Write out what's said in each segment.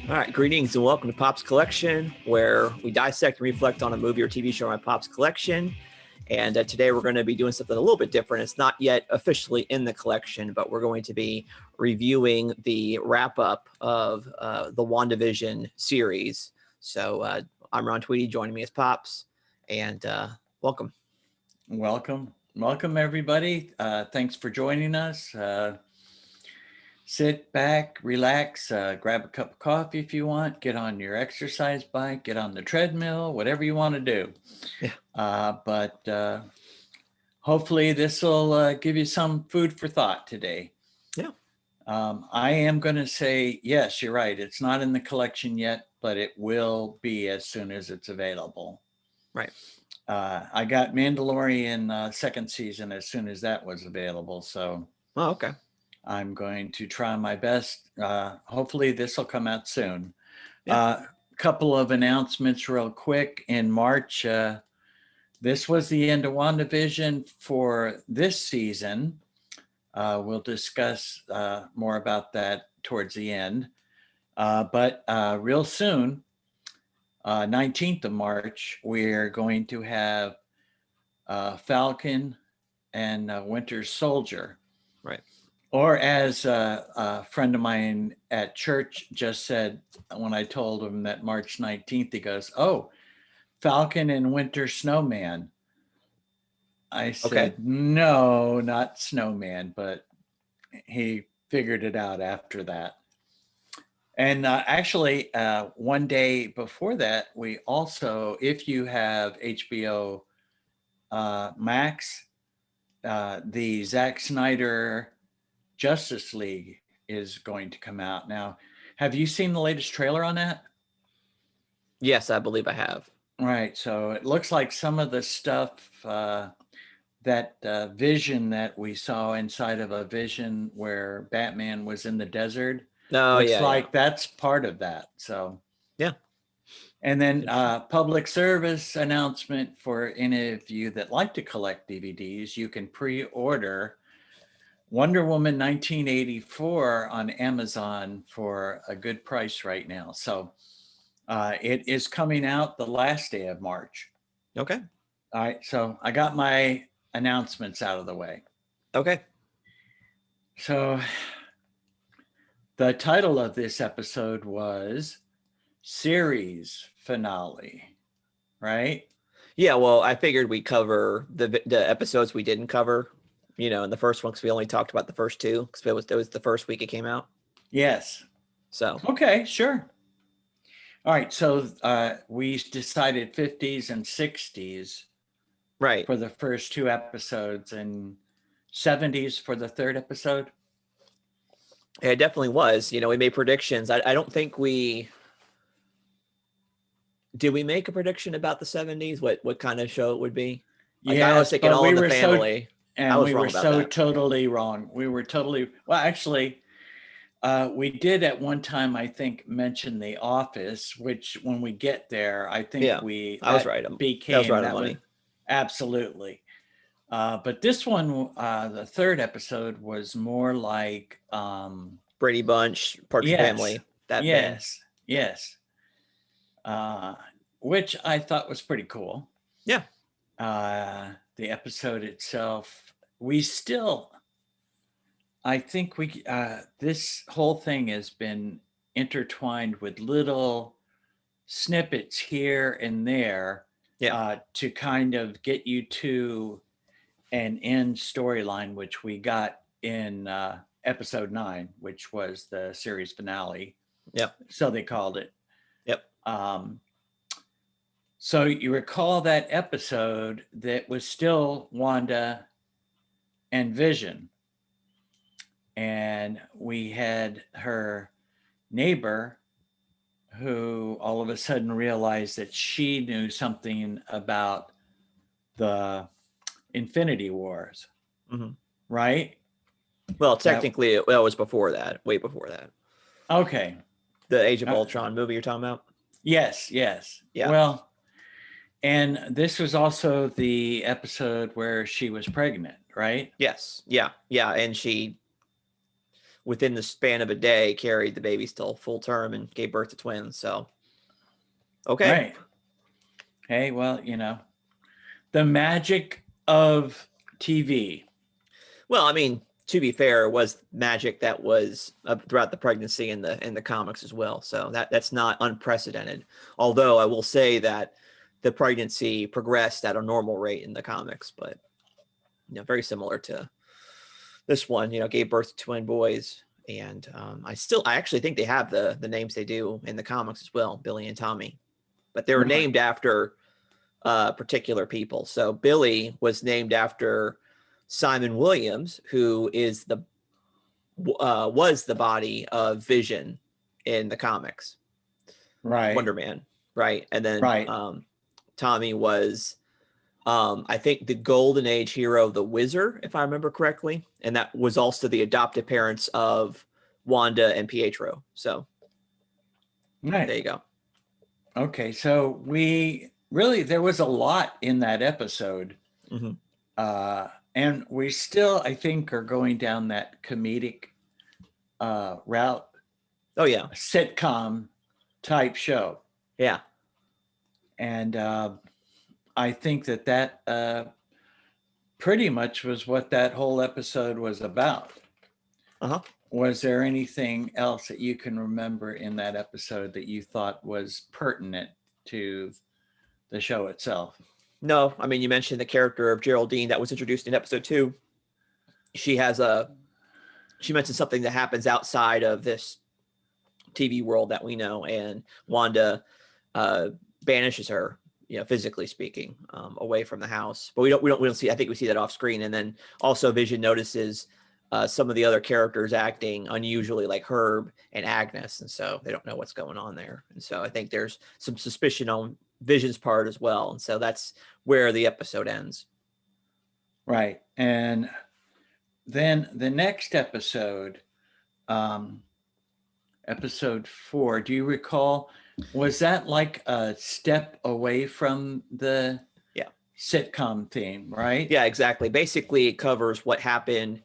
All right, greetings and welcome to Pop's Collection, where we dissect and reflect on a movie or TV show in my Pop's collection. And today we're going to be doing something a little bit different. It's not yet officially in the collection, but we're going to be reviewing the wrap-up of the WandaVision series. So I'm Ron Tweedy, joining me as Pops, and welcome. Welcome, everybody. Thanks for joining us. Sit back, relax, grab a cup of coffee if you want, get on your exercise bike, get on the treadmill, whatever you want to do. Yeah. But hopefully this will give you some food for thought today. Yeah. I am going to say, yes, you're right. It's not in the collection yet, but it will be as soon as it's available. Right. I got Mandalorian second season as soon as that was available. So. Oh, okay. I'm going to try my best. Hopefully this will come out soon. Yeah. Couple of announcements real quick. In March, this was the end of WandaVision for this season. We'll discuss more about that towards the end. But real soon, 19th of March, we're going to have Falcon and Winter Soldier. Right. Or as a friend of mine at church just said, when I told him that March 19th, he goes, "Oh, Falcon and Winter Snowman." I said, Okay. No, not Snowman, but he figured it out after that. And actually, one day before that, we also, if you have HBO Max, the Zack Snyder Justice League is going to come out. Now, have you seen the latest trailer on that? Yes, I believe I have. Right. So it looks like some of the stuff that vision that we saw inside of a vision where Batman was in the desert. Oh, looks yeah. like that's part of that. So yeah. And then public service announcement for any of you that like to collect DVDs, you can pre-order Wonder Woman 1984 on Amazon for a good price right now. So it is coming out the last day of March. Okay. All right. So I got my announcements out of the way. Okay. So the title of this episode was Series Finale, right? Yeah. Well, I figured we'd cover the episodes we didn't cover. In the first one, because we only talked about the first two, because it was the first week it came out. Yes. So. Okay, sure. All right, so we decided 50s and 60s. Right. For the first two episodes, and 70s for the third episode. Yeah, it definitely was. We made predictions. I don't think did we make a prediction about the 70s? What kind of show it would be? Yeah, I was thinking All in the Family. And we were so totally wrong. We were totally, well, actually, we did at one time, I think, mention The Office, which when we get there, I think I was right. That was right on money. Absolutely. But this one, the third episode was more like Brady Bunch, Partridge Family. Yes. Which I thought was pretty cool. Yeah. The episode itself, I think this whole thing has been intertwined with little snippets here and there to kind of get you to an end storyline, which we got in episode 9, which was the series finale. Yep. So they called it. Yep. So you recall that episode that was still Wanda and Vision. And we had her neighbor who all of a sudden realized that she knew something about the Infinity Wars, right? Well, technically, that was before that, way before that. Okay. The Age of Ultron movie you're talking about? Yes. Yeah. Well, And this was also the episode where she was pregnant, right? Yes. Yeah. Yeah. And she, within the span of a day, carried the baby still full term and gave birth to twins. So, okay. Right. Hey, well, the magic of TV. Well, I mean, to be fair, it was magic that was throughout the pregnancy in the comics as well. So that's not unprecedented. Although I will say that the pregnancy progressed at a normal rate in the comics, but very similar to this one. Gave birth to twin boys, and I actually think they have the names they do in the comics as well, Billy and Tommy, but they were named after particular people. So Billy was named after Simon Williams, who is was the body of Vision in the comics, Right. Wonder Man, right? And then Tommy was, I think, the Golden Age hero, the Wizard, if I remember correctly, and that was also the adopted parents of Wanda and Pietro. So there you go. Okay, so there was a lot in that episode. Mm-hmm. And we still, I think, are going down that comedic route. Oh, yeah. A sitcom type show. Yeah. And I think that pretty much was what that whole episode was about. Uh-huh. Was there anything else that you can remember in that episode that you thought was pertinent to the show itself? No, I mean, you mentioned the character of Geraldine that was introduced in episode 2. She mentioned something that happens outside of this TV world that we know, and Wanda banishes her, physically speaking, away from the house. But we don't see. I think we see that off screen, and then also Vision notices some of the other characters acting unusually, like Herb and Agnes, and so they don't know what's going on there. And so I think there's some suspicion on Vision's part as well, and so that's where the episode ends. Right. And then the next episode, episode 4, do you recall, was that like a step away from the sitcom theme, right? Yeah, exactly. Basically, it covers what happened.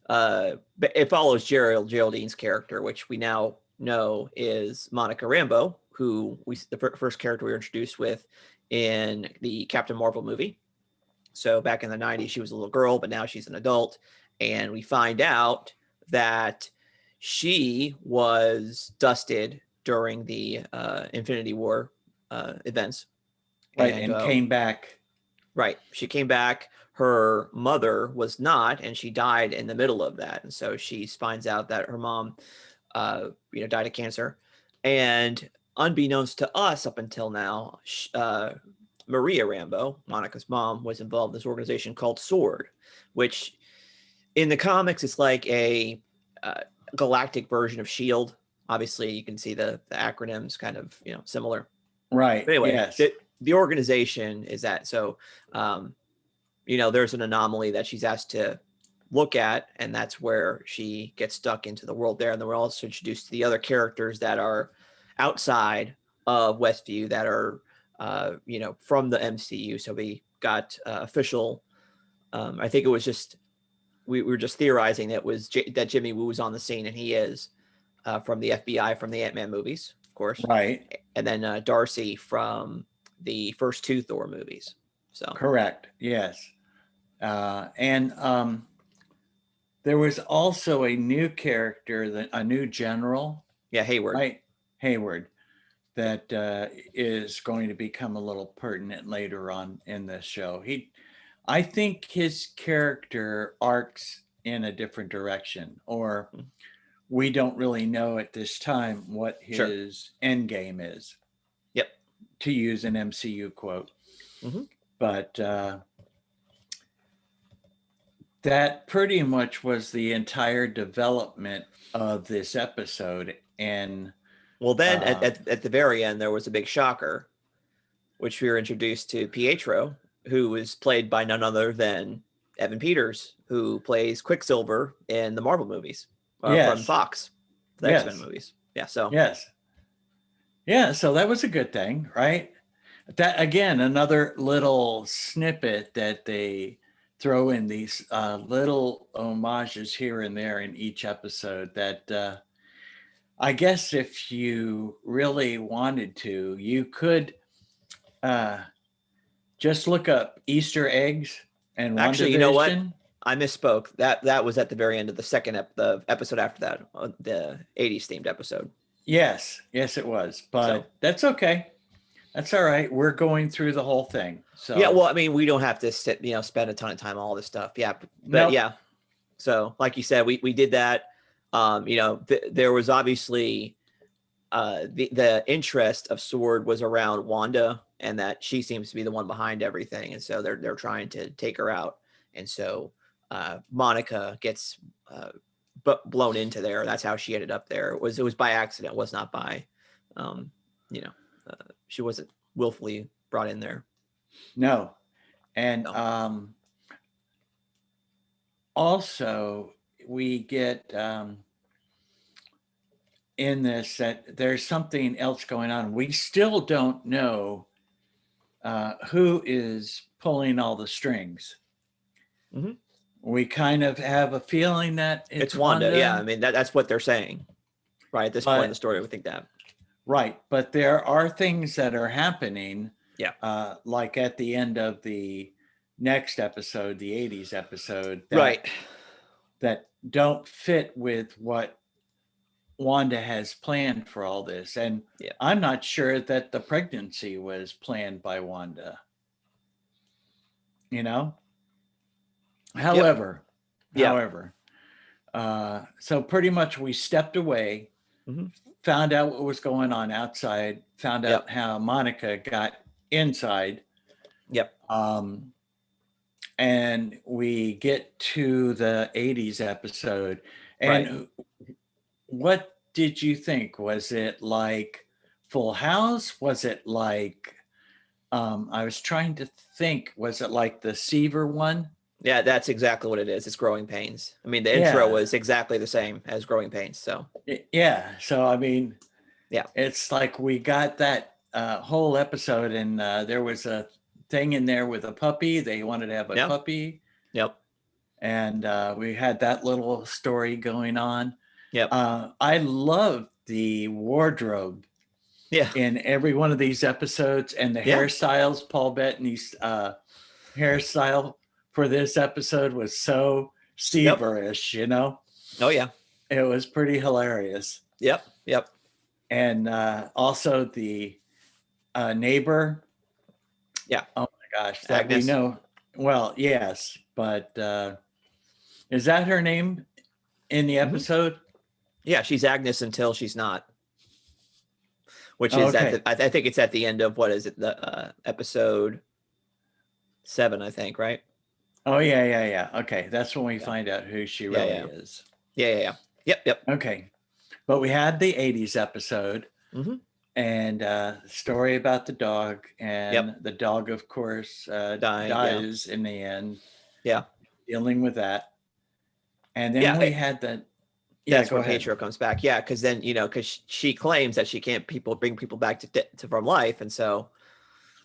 It follows Geraldine's character, which we now know is Monica Rambeau, who the first character we were introduced with in the Captain Marvel movie. So back in the 90s, she was a little girl, but now she's an adult. And we find out that she was dusted during the Infinity War events. Right, and came back. Right. She came back. Her mother was not, and she died in the middle of that. And so she finds out that her mom, died of cancer. And unbeknownst to us up until now, Maria Rambeau, Monica's mom, was involved in this organization called SWORD, which in the comics is like a galactic version of S.H.I.E.L.D. Obviously, you can see the acronyms kind of, similar. Right. But anyway, yes. The organization is that. So, there's an anomaly that she's asked to look at, and that's where she gets stuck into the world there. And then we're also introduced to the other characters that are outside of Westview that are, from the MCU. So we got official, I think it was just, we were just theorizing that Jimmy Woo was on the scene, and he is from the FBI, from the Ant-Man movies, of course. Right. And then Darcy from the first 2 Thor movies. So correct. Yes. And there was also a new character, a new general. Yeah, Hayward. Right. Hayward. That is going to become a little pertinent later on in the show. I think his character arcs in a different direction, or we don't really know at this time what his end game is. Yep. To use an MCU quote. Mm-hmm. But that pretty much was the entire development of this episode. And well, then at the very end, there was a big shocker, which we were introduced to Pietro, who was played by none other than Evan Peters, who plays Quicksilver in the Marvel movies from Fox, the X-Men movies. Yeah. So yes. Yeah. So that was a good thing, right? That again, another little snippet that they throw in, these little homages here and there in each episode that I guess if you really wanted to, you could just look up Easter eggs and Actually, you know what? WandaVision. I misspoke. That was at the very end of the the episode after that, the 80s themed episode. Yes, it was, but So. That's okay. That's all right. We're going through the whole thing. So Yeah, well, I mean, we don't have to spend a ton of time on all this stuff. Yeah, but Nope. yeah. So, like you said, we did that. There was obviously the interest of Sword was around Wanda, and that she seems to be the one behind everything, and so they're trying to take her out, and so Monica gets blown into there. That's how she ended up there. It was by accident. It was not by, she wasn't willfully brought in there. No. And No. Also we get in this that there's something else going on. We still don't know who is pulling all the strings. Mm-hmm. We kind of have a feeling that it's Wanda. Yeah, I mean that's what they're saying, right? At this point in the story, we think that. Right, but there are things that are happening. Yeah. Like at the end of the next episode, the 80s episode, right, that don't fit with what Wanda has planned for all this. And yeah. I'm not sure that the pregnancy was planned by Wanda. However, so pretty much we stepped away, mm-hmm. found out what was going on outside, found out how Monica got inside. Yep. And we get to the 80s episode. And what did you think? Was it like Full House? Was it like, I was trying to think, was it like the Seaver one? Yeah, that's exactly what it is. It's Growing Pains. I mean, the intro was exactly the same as Growing Pains. So yeah. So I mean, yeah, it's like we got that whole episode, and there was a thing in there with a puppy. They wanted to have a puppy. Yep. And we had that little story going on. Yep. I love the wardrobe. Yeah. In every one of these episodes, and the hairstyles. Paul Bettany's hairstyle for this episode was so Seaver-ish, Oh yeah. It was pretty hilarious. Yep. And also the neighbor. Yeah. Oh my gosh, that Agnes. we know. Well, yes, but is that her name in the episode? Yeah, she's Agnes until she's not. Which is I think it's at the end of, what is it, the episode 7, I think, right? Oh yeah. Okay, that's when we find out who she really is. Yeah. Yep. Okay, but we had the 80s episode, and story about the dog, and the dog, of course, dies in the end. Yeah, dealing with that, and then we had the. Yeah, that's when Pietro comes back. Yeah, because then because she claims that she can't bring people back to from life, and so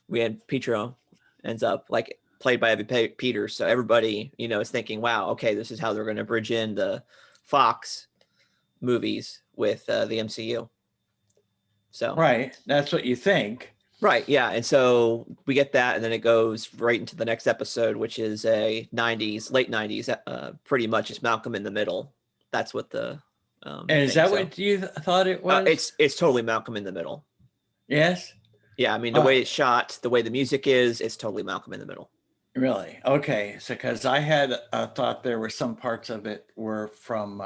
we had Pietro ends up like played by Evan Peters. So everybody is thinking, wow, okay, this is how they're going to bridge in the Fox movies with the MCU. So right, that's what you think. Right, yeah, and so we get that, and then it goes right into the next episode, which is a late 90s, pretty much it's Malcolm in the Middle. That's what the and is that what you thought it was? It's totally Malcolm in the Middle. Yes. Yeah, I mean the way it's shot, the way the music is, it's totally Malcolm in the Middle. Really? Okay, so because I had thought there were some parts of it were from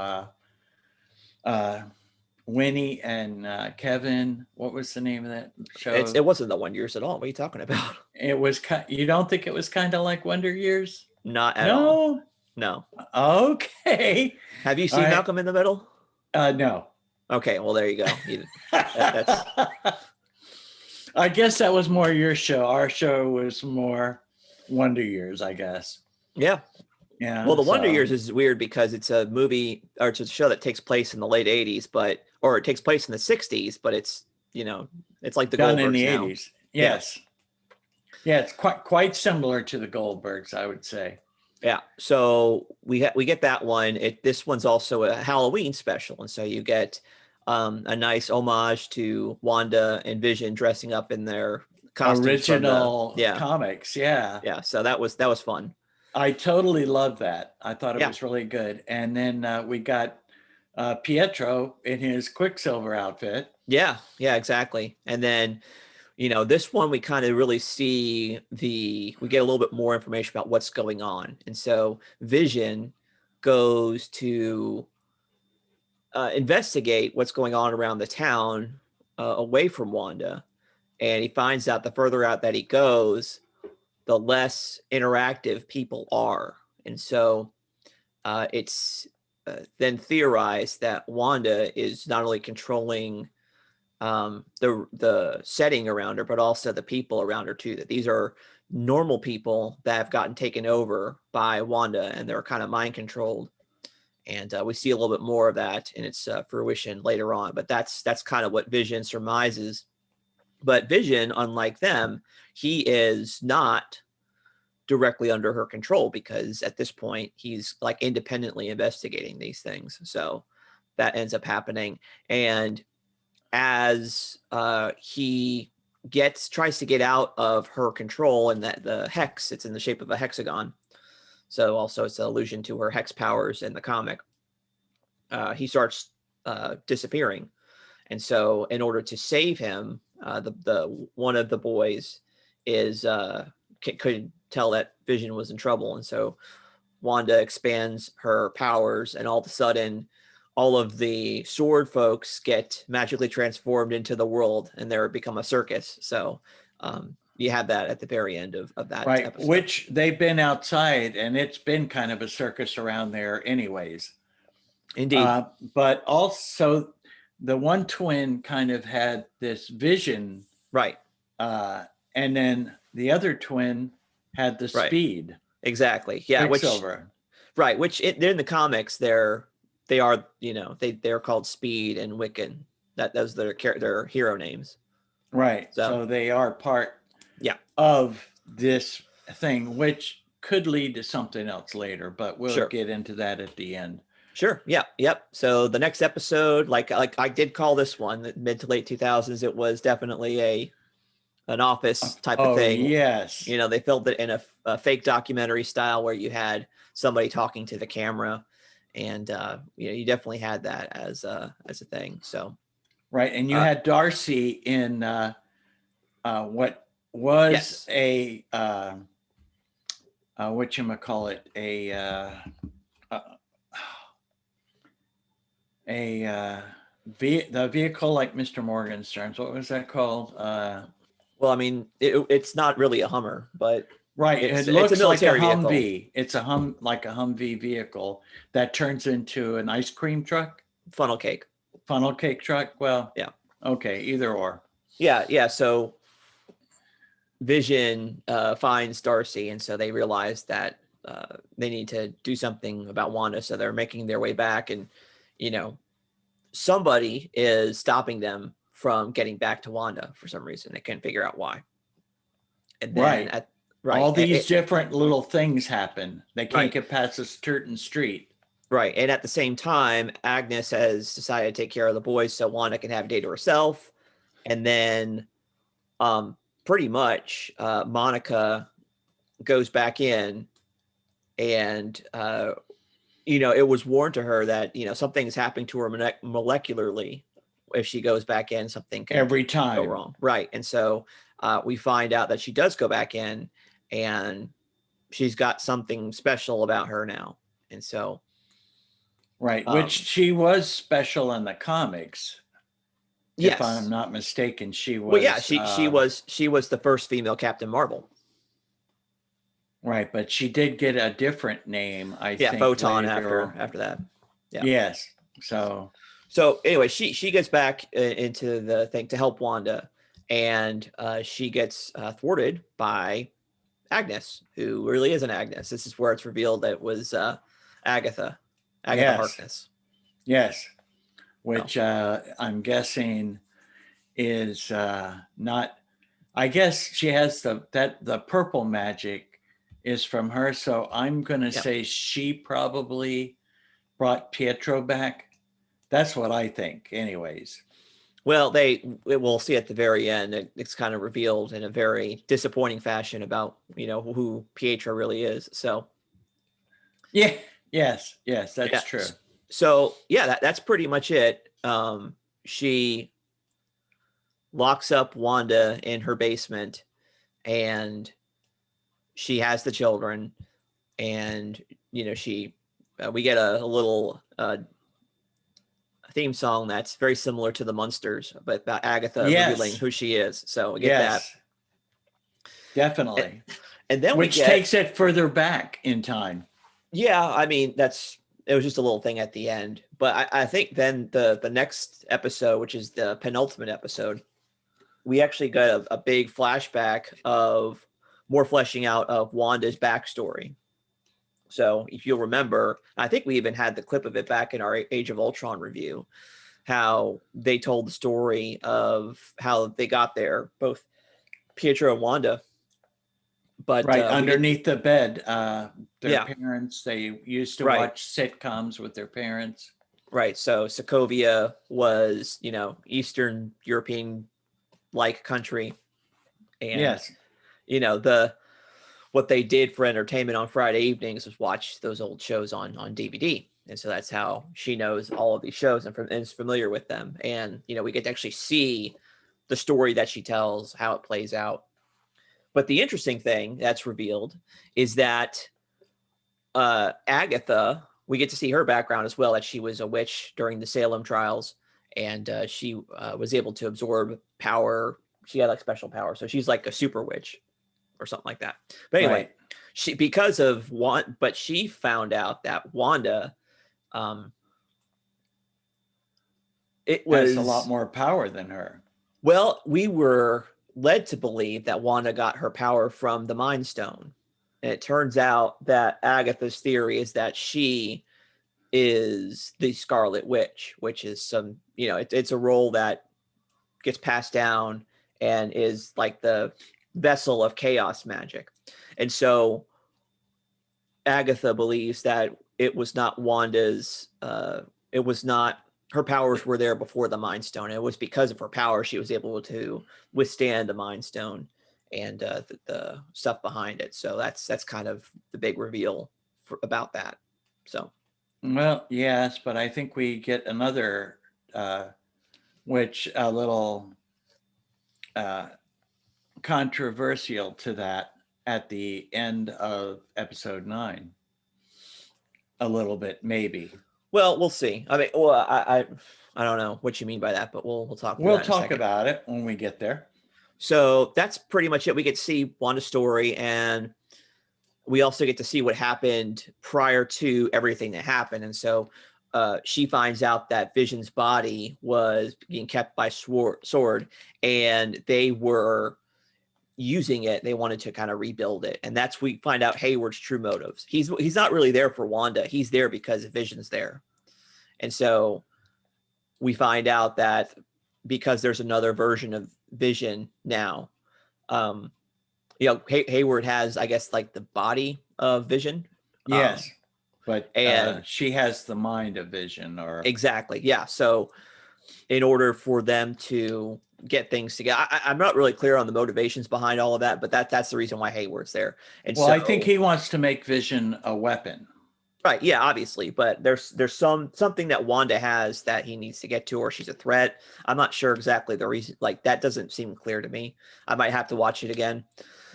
Winnie and Kevin. What was the name of that show? It wasn't the Wonder Years at all. What are you talking about? It was. You don't think it was kind of like Wonder Years? Not at all. No. Okay. Have you seen Malcolm in the Middle? No. Okay, well there you go. I guess that was more your show. Our show was more Wonder Years, I guess. Yeah. Yeah. Well, the Wonder Years is weird because it's a movie, or it's a show that takes place in the late 80s, or it takes place in the 60s, but it's it's like the done Goldbergs in the now. 80s. Yes. Yeah, it's quite similar to the Goldbergs, I would say. Yeah, so we get that one. This one's also a Halloween special, and so you get a nice homage to Wanda and Vision dressing up in their costumes from Original comics. Yeah. Yeah, so that was fun. I totally love that. I thought it Yeah. was really good. And then we got Pietro in his Quicksilver outfit. Yeah, exactly. And then, this one we kind of really see we get a little bit more information about what's going on. And so Vision goes to investigate what's going on around the town away from Wanda. And he finds out the further out that he goes, the less interactive people are. And so it's then theorized that Wanda is not only controlling the setting around her, but also the people around her too. That these are normal people that have gotten taken over by Wanda, and they're kind of mind controlled. And we see a little bit more of that in its fruition later on. But that's kind of what Vision surmises. But Vision, unlike them, he is not directly under her control, because at this point he's like independently investigating these things. So that ends up happening. And as he tries to get out of her control, and that the hex, it's in the shape of a hexagon. So also it's an allusion to her hex powers in the comic. He starts disappearing. And so in order to save him, the one of the boys is could tell that Vision was in trouble. And so Wanda expands her powers, and all of a sudden all of the sword folks get magically transformed into the world, and they become a circus. So you have that at the very end of that episode. Which they've been outside, and it's been kind of a circus around there anyways. Indeed. But also the one twin kind of had this vision. Right. And then the other twin had the speed. Exactly. Yeah. Quicksilver. Which they're in the comics, they are, they're called Speed and Wiccan. Those are their hero names. Right. So they are part of this thing, which could lead to something else later, but we'll get into that at the end. Sure. Yeah. Yep. So the next episode, like I did call this one mid to late 2000s, it was definitely an office type of thing. Yes. They filmed it in a fake documentary style where you had somebody talking to the camera, and you definitely had that as a thing. So right, and you had Darcy in what was a whatchamacallit, the vehicle like Mr. Morgenstern's. What was that called? Well, I mean, it's not really a Hummer, but it looks it's a like a Humvee. Vehicle. It's a Humvee vehicle that turns into an ice cream truck. Funnel cake truck. Well, yeah. Okay, either or. Yeah. So Vision finds Darcy, and so they realize that they need to do something about Wanda. So they're making their way back, and somebody is stopping them from getting back to Wanda for some reason. They can't figure out why. And then all these different little things happen. They can't get past a certain street. Right. And at the same time, Agnes has decided to take care of the boys so Wanda can have a day to herself. And then pretty much Monica goes back in, and it was warned to her that something's happening to her molecularly. If she goes back in, something can every time go wrong. Right. And so we find out that she does go back in, and she's got something special about her now. And so which she was special in the comics. Yes. If I'm not mistaken, she was. Well, yeah, she was the first female Captain Marvel. Right, but she did get a different name, I think. Photon after that. Yeah. Yes. So anyway, she gets back into the thing to help Wanda, and she gets thwarted by Agnes, who really isn't Agnes. This is where it's revealed that it was Agatha Harkness. Yes, which I'm guessing is not. I guess she has the purple magic is from her. So I'm going to say she probably brought Pietro back. That's what I think anyways. Well, we'll see at the very end. It's kind of revealed in a very disappointing fashion about, who Pietro really is. So yeah, yes, that's true. So that's pretty much it. She locks up Wanda in her basement, and she has the children, and we get a little theme song that's very similar to the Munsters, but about Agatha revealing who she is. So we get that. Definitely. And then which takes it further back in time. Yeah, I mean, it was just a little thing at the end. But I think then the next episode, which is the penultimate episode, we actually got a big flashback of more fleshing out of Wanda's backstory. So if you'll remember, I think we even had the clip of it back in our Age of Ultron review, how they told the story of how they got there, both Pietro and Wanda. But underneath the bed, their parents, they used to watch sitcoms with their parents. Right. So Sokovia was, Eastern European like country. And, what they did for entertainment on Friday evenings was watch those old shows on DVD. And so that's how she knows all of these shows and is familiar with them. And, we get to actually see the story that she tells, how it plays out. But the interesting thing that's revealed is that Agatha, we get to see her background as well, that she was a witch during the Salem trials, and she was able to absorb power. She had like special power. So she's like a super witch or something like that. But anyway, but she found out that Wanda, has a lot more power than her. Well, we were led to believe that Wanda got her power from the Mind Stone. And it turns out that Agatha's theory is that she is the Scarlet Witch, which is it's a role that gets passed down and is like the vessel of chaos magic. And so Agatha believes that it was not Wanda's, her powers were there before the Mind Stone. It was because of her power she was able to withstand the Mind Stone and the stuff behind it. So that's kind of the big reveal about that. So, well, yes, but I think we get another, which a little controversial to that at the end of episode 9. A little bit, maybe. Well, we'll see. I mean, I don't know what you mean by that, but we'll talk. We'll talk about it when we get there. So that's pretty much it. We get to see Wanda's story, and we also get to see what happened prior to everything that happened. And so she finds out that Vision's body was being kept by Sword, and they were using it. They wanted to kind of rebuild it, and we find out Hayward's true motives. He's not really there for Wanda. He's there because Vision's there. And so we find out that because there's another version of Vision now, Hayward has, I guess, like the body of Vision. Yes. But she has the mind of Vision, or exactly. Yeah. So in order for them to get things together, I'm not really clear on the motivations behind all of that, but that's the reason why Hayward's there. And I think he wants to make Vision a weapon. Right. Yeah, obviously. But there's something that Wanda has that he needs to get to, or she's a threat. I'm not sure exactly the reason. Like, that doesn't seem clear to me. I might have to watch it again.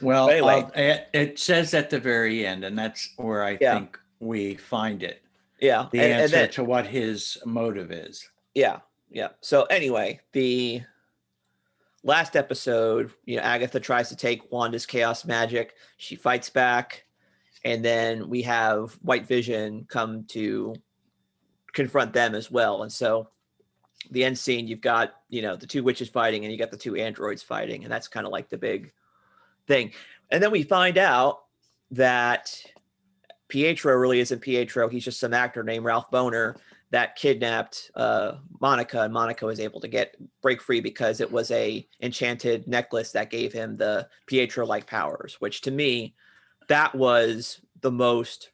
Well, anyway, it says at the very end, and that's where I think we find it. Yeah. The answer to what his motive is. Yeah. Yeah. So anyway, the last episode, Agatha tries to take Wanda's chaos magic. She fights back. And then we have White Vision come to confront them as well. And so the end scene, you've got, the two witches fighting, and you got the two androids fighting. And that's kind of like the big thing. And then we find out that Pietro really isn't Pietro. He's just some actor named Ralph Boner that kidnapped Monica, and Monica was able to break free because it was a enchanted necklace that gave him the Pietro-like powers, which to me, that was the most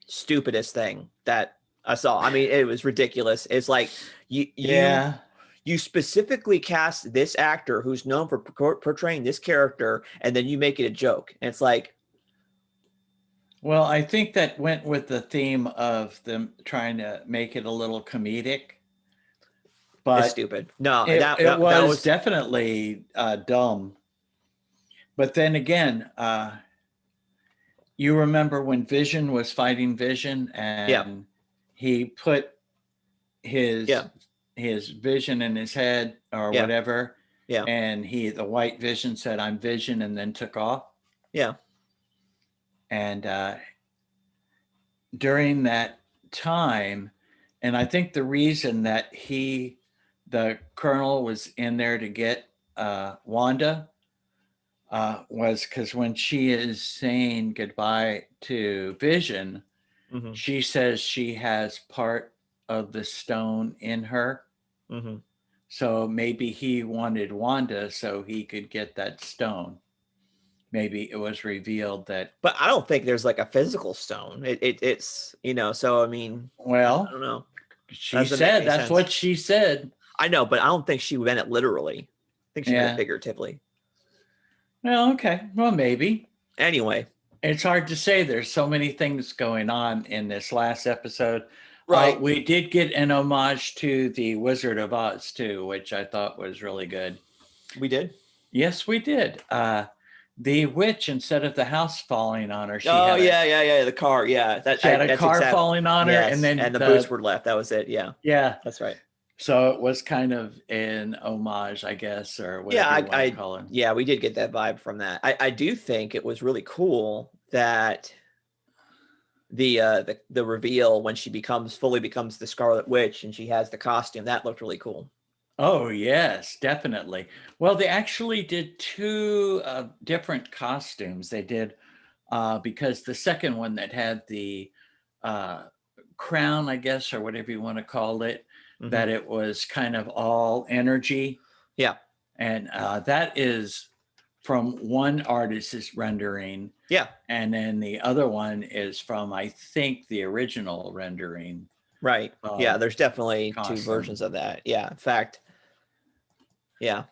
stupidest thing that I saw. I mean, it was ridiculous. It's like you specifically cast this actor who's known for portraying this character, and then you make it a joke. And it's like, well, I think that went with the theme of them trying to make it a little comedic. But it's stupid. No, it was definitely dumb. But then again, you remember when Vision was fighting Vision, and he put his vision in his head or whatever. Yeah. And the white Vision said, "I'm Vision," and then took off. Yeah. And during that time, and I think the reason that the Colonel was in there to get Wanda was because when she is saying goodbye to Vision, mm-hmm. she says she has part of the stone in her. Mm-hmm. So maybe he wanted Wanda so he could get that stone. Maybe it was revealed that. But I don't think there's like a physical stone. It's so I mean, well, I don't know. She said that's what she said. I know, but I don't think she meant it literally. I think she meant it figuratively. Well, okay. Well, maybe. Anyway, it's hard to say. There's so many things going on in this last episode. Right. We did get an homage to the Wizard of Oz too, which I thought was really good. We did? Yes, we did. The witch, instead of the house falling on her, the car. Yeah, she had a car falling on her, and then the boots were left. That was it. Yeah, that's right. So it was kind of an homage, I guess, or whatever you want to call it. Yeah, we did get that vibe from that. I do think it was really cool that the reveal when she fully becomes the Scarlet Witch and she has the costume, that looked really cool. Oh, yes, definitely. Well, they actually did two different costumes. They did because the second one that had the crown, I guess, or whatever you want to call it, mm-hmm. that it was kind of all energy. Yeah. And that is from one artist's rendering. Yeah. And then the other one is from, I think, the original rendering. Right. Yeah, there's definitely two versions of that. Yeah. In fact, yeah.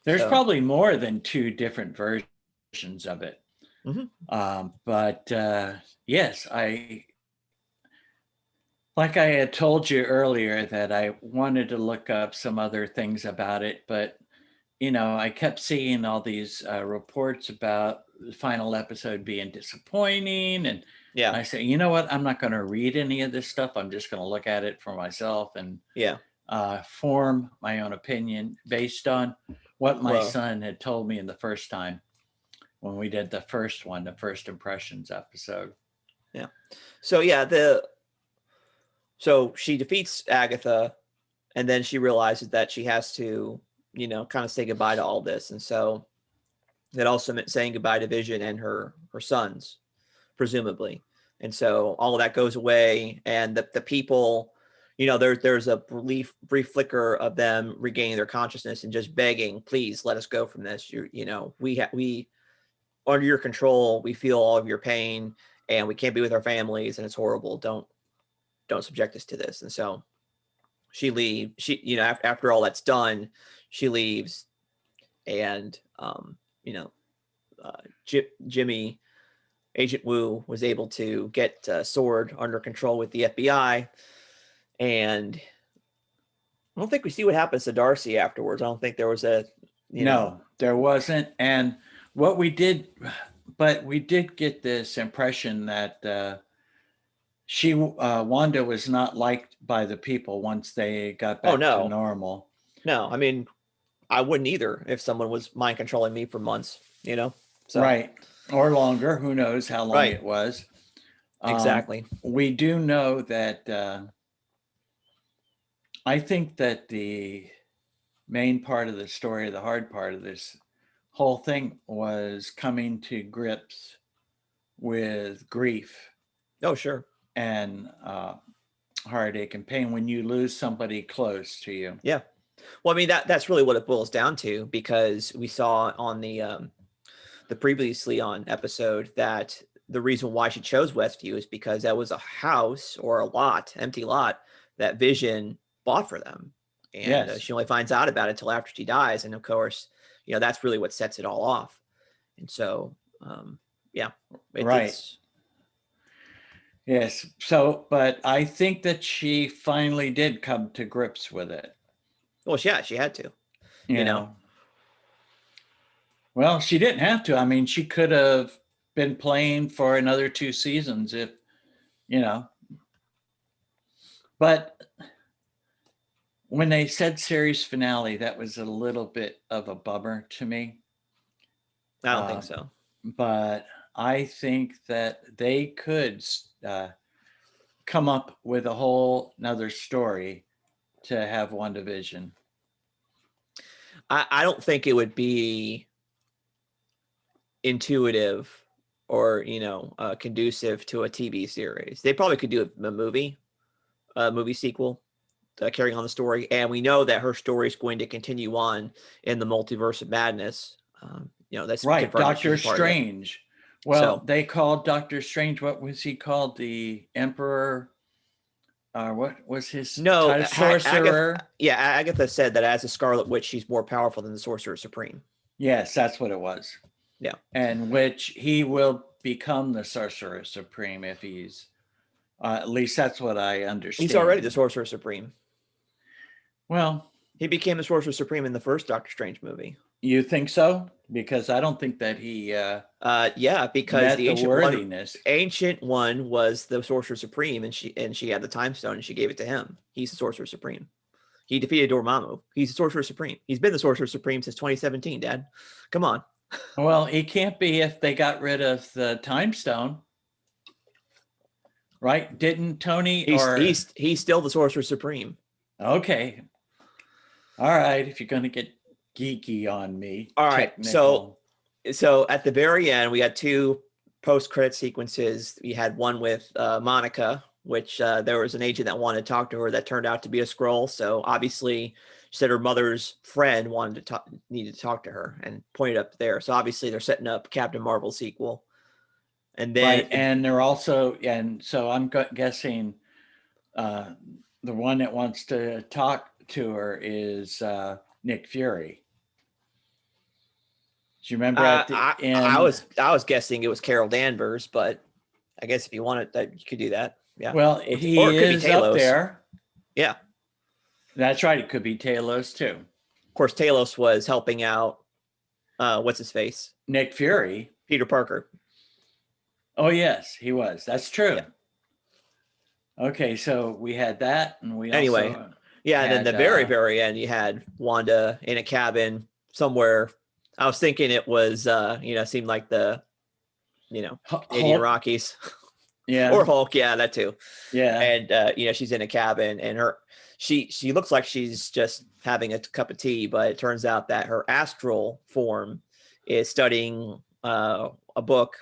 There's probably more than two different versions of it. Mm-hmm. But yes, like I had told you earlier that I wanted to look up some other things about it, but I kept seeing all these reports about the final episode being disappointing. And I said, you know what? I'm not going to read any of this stuff. I'm just going to look at it for myself and form my own opinion based on what my son had told me in the first time when we did the first one, the first impressions episode. Yeah. So so she defeats Agatha, and then she realizes that she has to, kind of say goodbye to all this. And so that also meant saying goodbye to Vision and her sons, presumably. And so all of that goes away, and the people, there's a brief flicker of them regaining their consciousness and just begging, please let us go from this. We under your control, we feel all of your pain, and we can't be with our families, and it's horrible. Don't subject us to this. And so she leaves. After all that's done, she leaves, and Jimmy, Agent Wu, was able to get Sword under control with the FBI, and I don't think we see what happens to Darcy afterwards. I don't think there was No, there wasn't. And what we did get this impression that Wanda was not liked by the people once they got back to normal. No, I mean, I wouldn't either if someone was mind controlling me for months, So. Right. Or longer. Who knows how long it was. Exactly. We do know that I think that the main part of the story, the hard part of this whole thing, was coming to grips with grief. Oh, sure. And heartache and pain when you lose somebody close to you. Yeah. Well, I mean, that's really what it boils down to, because we saw on the previously on episode that the reason why she chose Westview is because that was a house or a lot, empty lot, that Vision bought for them. And Yes. she only finds out about it until after she dies. And of course, that's really what sets it all off. And so, yeah. Right. Yes. So, but I think that she finally did come to grips with it. Well, yeah, she had to, you know. Well, she didn't have to. I mean, she could have been playing for another 2 seasons if, but when they said series finale, that was a little bit of a bummer to me. I don't think so. But I think that they could come up with a whole nother story to have WandaVision. I don't think it would be intuitive or conducive to a TV series. They probably could do a movie sequel carrying on the story, and we know that her story is going to continue on in the Multiverse of Madness. That's right. Doctor Strange. Well, they called Doctor Strange, what was he called? The Emperor. What was his title? Sorcerer? Agatha said that as a Scarlet Witch, she's more powerful than the Sorcerer Supreme. Yes, that's what it was. Yeah. And which he will become the Sorcerer Supreme if he's, at least that's what I understand. He's already the Sorcerer Supreme. Well, he became the Sorcerer Supreme in the first Doctor Strange movie. You think so? Because I don't think that he because the ancient one was the Sorcerer Supreme, and she had the Time Stone, and she gave it to him. He's the Sorcerer Supreme. He defeated Dormammu. He's the Sorcerer Supreme. He's been the Sorcerer Supreme since 2017, Dad. Come on. Well, he can't be if they got rid of the Time Stone. Right? Didn't Tony he's still the Sorcerer Supreme. Okay. All right, if you're going to get geeky on me. All right. So at the very end, we had 2 post-credit sequences. We had one with Monica, which there was an agent that wanted to talk to her that turned out to be a Skrull. So obviously, she said her mother's friend needed to talk to her and pointed up there. So obviously, they're setting up Captain Marvel sequel. And then, right, and they're also, and so I'm guessing the one that wants to talk to her is Nick Fury. Do you remember at the end? I was guessing it was Carol Danvers, but I guess if you wanted that, you could do that. Yeah. Well, he is up there. Yeah. That's right. It could be Talos too. Of course, Talos was helping out. What's his face? Nick Fury. Peter Parker. Oh yes, he was. That's true. Yeah. Okay, so we had that, and we and then the very, very end, you had Wanda in a cabin somewhere. I was thinking it was, seemed like the, Canadian Rockies. Yeah. Or Hulk. Yeah, that too. Yeah. And, she's in a cabin, and she looks like she's just having a cup of tea, but it turns out that her astral form is studying a book.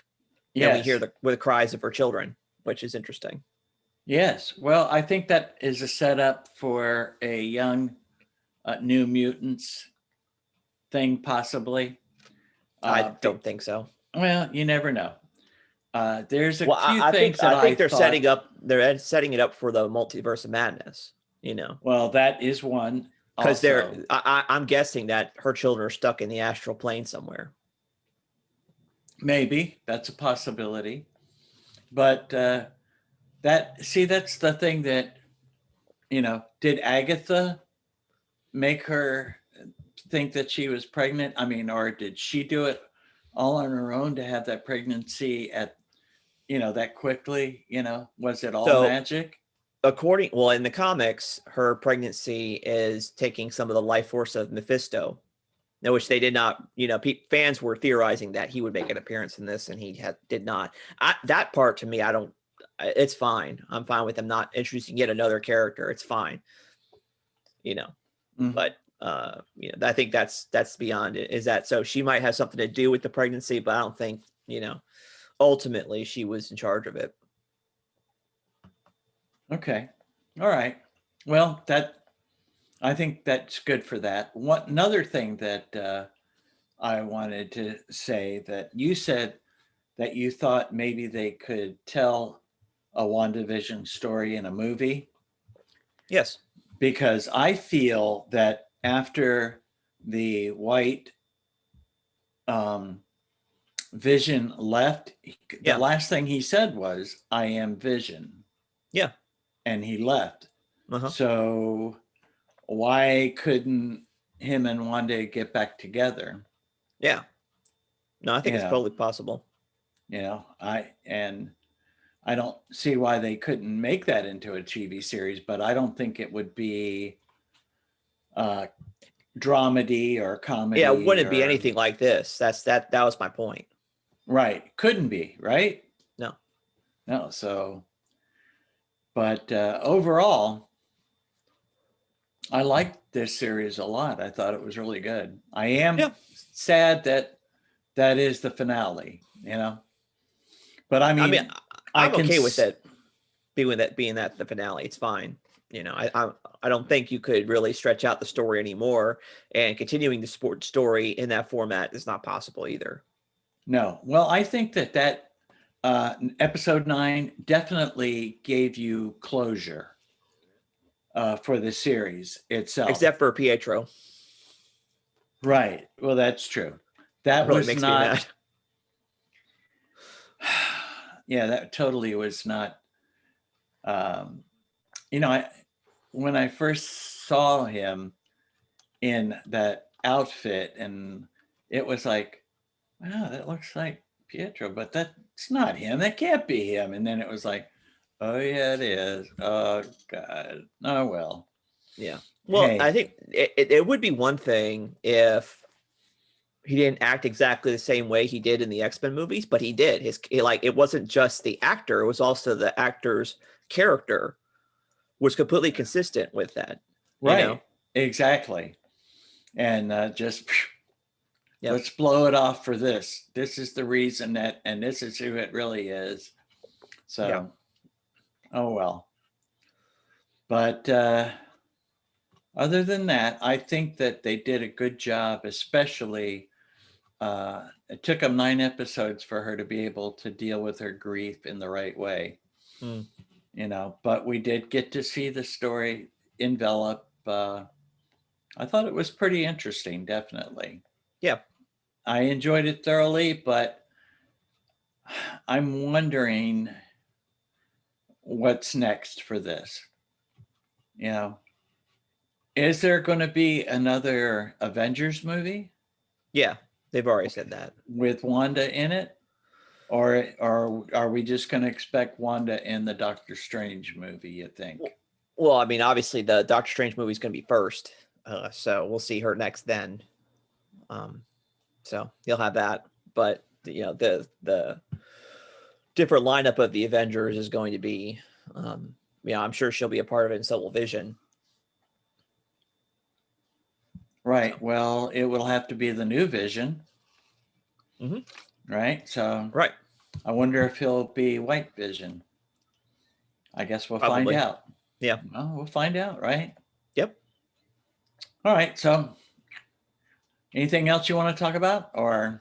Yes. And we hear the cries of her children, which is interesting. Yes. Well, I think that is a setup for a young New Mutants thing, possibly. I don't think so. Well, you never know. There's a few things I think they're setting it up for the Multiverse of Madness. Well, that is one. Because I'm guessing that her children are stuck in the astral plane somewhere. Maybe that's a possibility, but that's the thing that, did Agatha make her think that she was pregnant? I mean, or did she do it all on her own to have that pregnancy at, that quickly? Was it all magic? In the comics, her pregnancy is taking some of the life force of Mephisto, which they did not, fans were theorizing that he would make an appearance in this, and he did not. That part to me, it's fine. I'm fine with them not introducing yet another character. It's fine, Mm-hmm. But I think that's beyond it. Is that so? She might have something to do with the pregnancy, but I don't think ultimately she was in charge of it. Okay. All right. Well, I think that's good for that. Another thing that I wanted to say, that you said that you thought maybe they could tell a WandaVision story in a movie, Yes. because I feel that after the white um, Vision left, the Yeah. last thing he said was, "I am Vision," Yeah. and he left. Uh-huh. So why couldn't him and Wanda get back together? Yeah. No, I think You it's know, totally possible. I don't see why they couldn't make that into a TV series, but I don't think it would be dramedy or Yeah, it comedy wouldn't be or anything like this. That was my point. right. Couldn't be, right? No. No. So, but overall, I liked this series a lot. I thought it was really good. I am Yeah. sad that that is the finale, but I I mean, mean, I I'm can, okay with it being that the finale. It's fine. I don't think you could really stretch out the story anymore, and continuing the sports story in that format is not possible either. no. Well, I think that episode 9 definitely gave you closure for the series itself. Except for Pietro. Right. Well, that's true. That Really was makes me not, mad. yeah, that totally was not, um, you know, I, when I first saw him in that outfit, and it was like, wow, that looks like Pietro, but that's not him. That can't be him. And then it was like, oh, yeah, it is. Oh, God. Oh, well. Yeah. Well, I Hey, think it would be one thing if he didn't act exactly the same way he did in the X-Men movies, but he did. It wasn't just the actor, it was also the actor's character was completely consistent with that, you know? right. Exactly. And just Yep. let's blow it off for this. This is the reason that, and this is who it really is. Yeah. So, oh well. But other than that, I think that they did a good job, especially it took them 9 episodes for her to be able to deal with her grief in the right way, Mm. but we did get to see the story envelop. I thought it was pretty interesting, definitely. Yeah. I enjoyed it thoroughly, but I'm wondering what's next for this. You know, is there going to be another Avengers movie Yeah. They've already said that. with Wanda in it? Or are we just going to expect Wanda in the Doctor Strange movie, you think? Well, I mean, obviously the Doctor Strange movie is going to be first, so we'll see her next then. So you'll have that, but the different lineup of the Avengers is going to be, I'm sure she'll be a part of it, and so will Vision. Right. So. Well, it will have to be the new Vision. Mm-hmm. Right. So Right. I wonder if he'll be White Vision. I guess we'll find Probably. out. Yeah. Well, we'll find out, right? Yep. All right. So anything else you want to talk about? Or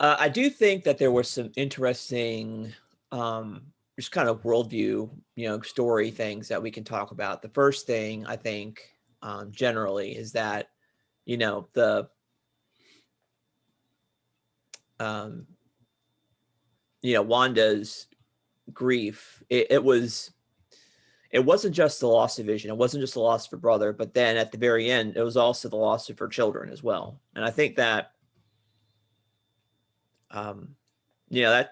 I do think that there was some interesting, just kind of worldview, story things that we can talk about. The first thing I think, generally, is that, the, Wanda's grief. It wasn't just the loss of Vision. It wasn't just the loss of her brother, but then at the very end, it was also the loss of her children as well. And I think that,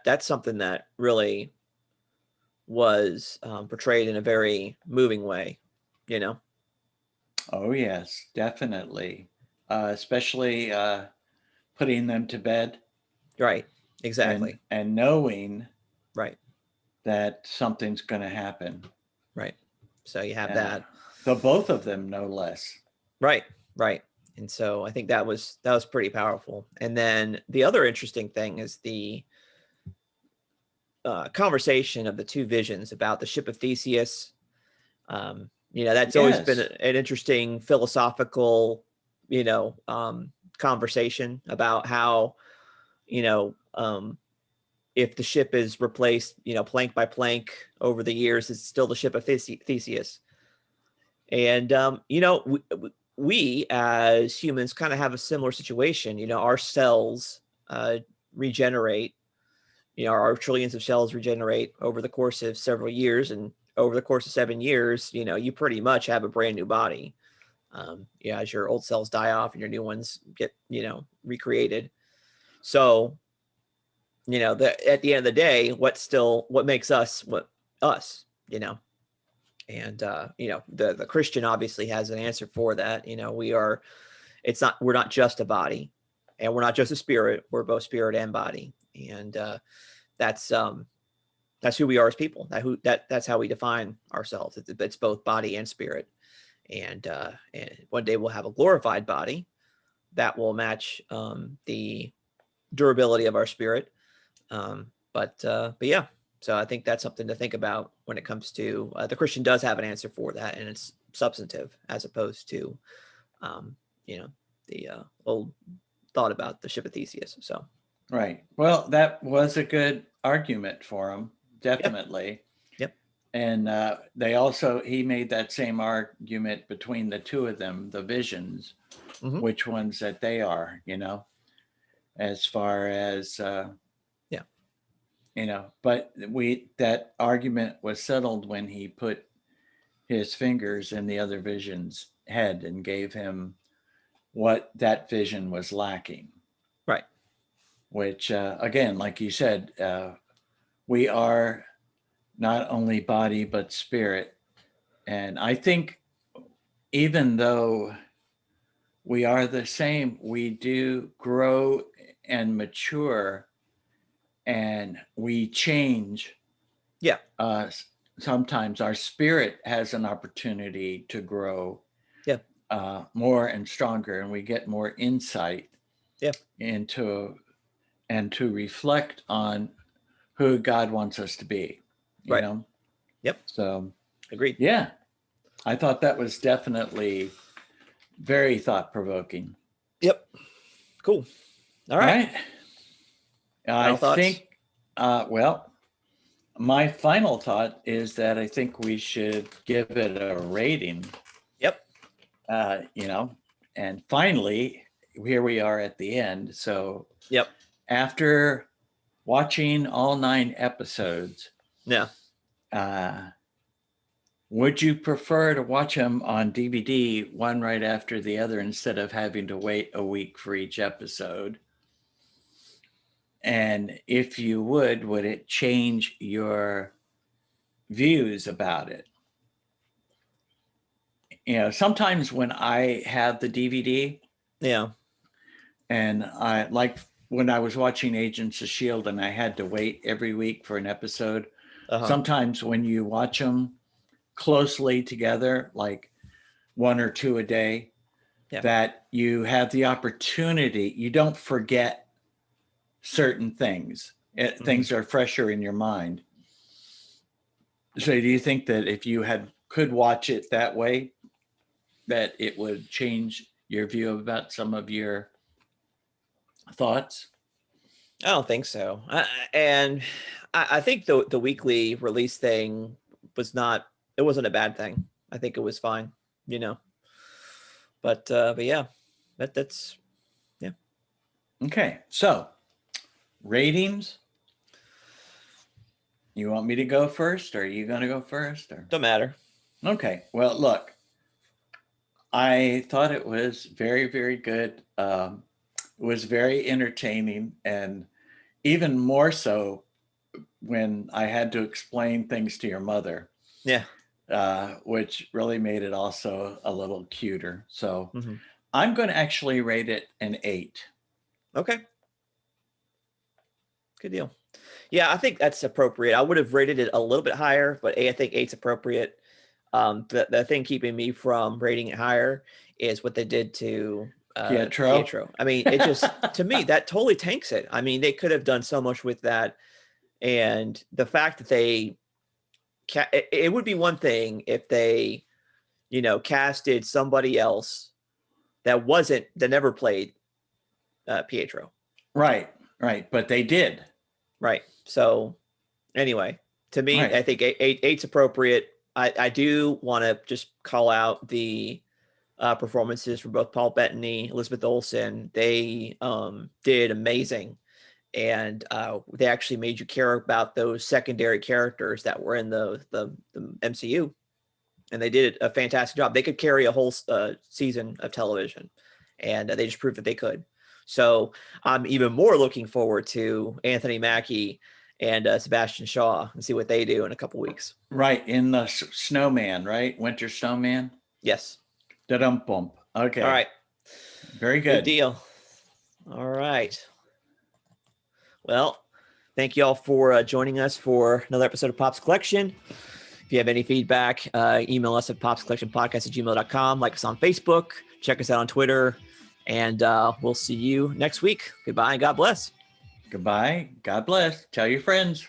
that's something that really was portrayed in a very moving way, oh yes, definitely. Especially putting them to bed Right. and Exactly. knowing Right. that something's going to happen. Right. So you have that. The both of them, no less. Right. Right. And so I think that was pretty powerful. And then the other interesting thing is the conversation of the two visions about the Ship of Theseus, That's always been an interesting philosophical, conversation about how, if the ship is replaced, plank by plank over the years, it's still the ship of Theseus. And, we as humans kind of have a similar situation. Our cells regenerate, our trillions of cells regenerate over the course of several years. And over the course of 7 years, you pretty much have a brand new body. As your old cells die off and your new ones get, recreated. So, at the end of the day, what makes us us, and the Christian obviously has an answer for that. We're not just a body, and we're not just a spirit. We're both spirit and body, and that's who we are as people. That's how we define ourselves. It's both body and spirit, and one day we'll have a glorified body that will match the durability of our spirit. But yeah. So I think that's something to think about when it comes to the Christian does have an answer for that, and it's substantive as opposed to, the old thought about the Ship of Theseus. So, right. Well, that was a good argument for him, definitely. Yep. And he made that same argument between the two of them, the visions, which ones that they are, as far as. But that argument was settled when he put his fingers in the other vision's head and gave him what that vision was lacking. Right. Which, again, like you said, we are not only body, but spirit. And I think even though we are the same, we do grow and mature. And we change. Yeah. Sometimes our spirit has an opportunity to grow. Yeah. More and stronger, and we get more insight. Yeah. Into and to reflect on who God wants us to be. You know. Yep. So. Agreed. Yeah. I thought that was definitely very thought-provoking. Yep. Cool. All right. I think, my final thought is that I think we should give it a rating. Yep. And finally, here we are at the end. So, yep. After watching all 9 episodes, would you prefer to watch them on DVD, one right after the other, instead of having to wait a week for each episode? And if you would it change your views about it? Sometimes when I have the DVD, and I like when I was watching Agents of S.H.I.E.L.D. and I had to wait every week for an episode. Sometimes when you watch them closely together, like 1 or 2 a day, that you have the opportunity, you don't forget certain things. Things are fresher in your mind. So do you think that if you could watch it that way, that it would change your view about some of your thoughts? I don't think so. And I think the weekly release thing it wasn't a bad thing. I think it was fine, but yeah, that's. Okay. So ratings. You want me to go first, or are you going to go first? Or don't matter. Okay. Well, look, I thought it was very, very good. It was very entertaining, and even more so when I had to explain things to your mother. Yeah. Which really made it also a little cuter. So I'm going to actually rate it an 8. Okay. Good deal. Yeah, I think that's appropriate. I would have rated it a little bit higher, but I think 8's appropriate. The thing keeping me from rating it higher is what they did to Pietro. I mean, it just, to me, that totally tanks it. I mean, they could have done so much with that. And the fact that they it would be one thing if they, casted somebody else that never played Pietro. Right. But they did. Right. So anyway, to me, Right. I think eight's appropriate. I do want to just call out the performances from both Paul Bettany, Elizabeth Olsen. They did amazing. And they actually made you care about those secondary characters that were in the MCU. And they did a fantastic job. They could carry a whole season of television, and they just proved that they could. So I'm even more looking forward to Anthony Mackie and Sebastian Shaw and see what they do in a couple weeks. Right. In the Snowman, right? Winter Snowman. Yes. Da-dum-bump. Okay. All right. Very good. Good deal. All right. Well, thank you all for joining us for another episode of Pops Collection. If you have any feedback, email us at popscollectionpodcast@gmail.com. Like us on Facebook. Check us out on Twitter. And we'll see you next week. Goodbye and God bless. Goodbye. God bless. Tell your friends.